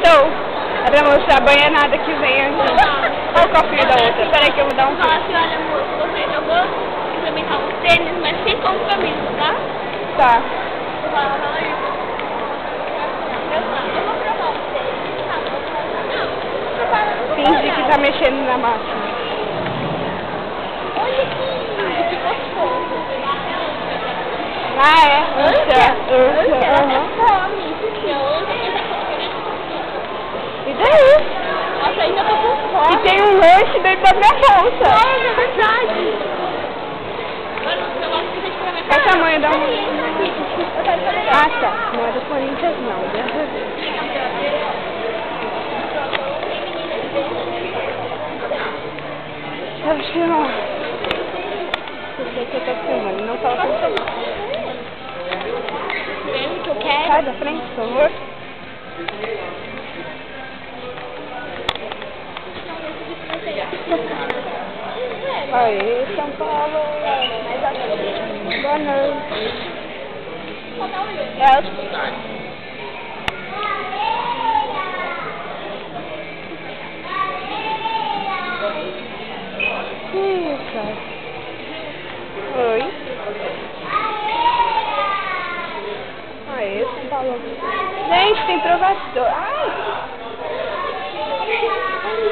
Estou. É pra mostrar a banhanada que vem antes. Olha o cofrinho da outra. Peraí que eu vou dar um Fala assim, olha moço, eu vou implementar uns tênis, mas sem compromisso, tá? Tá. Fala aí. Eu vou provar um tênis. Finge que tá mexendo na máquina. Olha que gostoso. Ah, é? Ursa. Come. E daí? Nossa, ainda tô com fome. E tem um lanche dentro da minha bolsa. É verdade. Qual o tamanho da Ah, tá. Não é do Corinthians, não. Eu acho que não. Porque eu tô filmando, não fala com você. Que eu quero. Sai da frente, por favor. Aí, São Paulo. Boa noite. Isso. Oi. Aí, São Paulo. Gente, tem provador. Ai!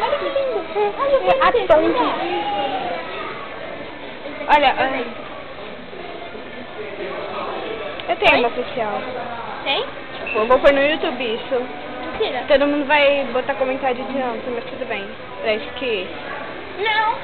Olha que lindo. A tonde. Olha, eu tenho uma oficial. Tem? Eu vou pôr no YouTube isso. Mentira. Todo mundo vai botar comentário de não, mas tudo bem. Parece que... Não.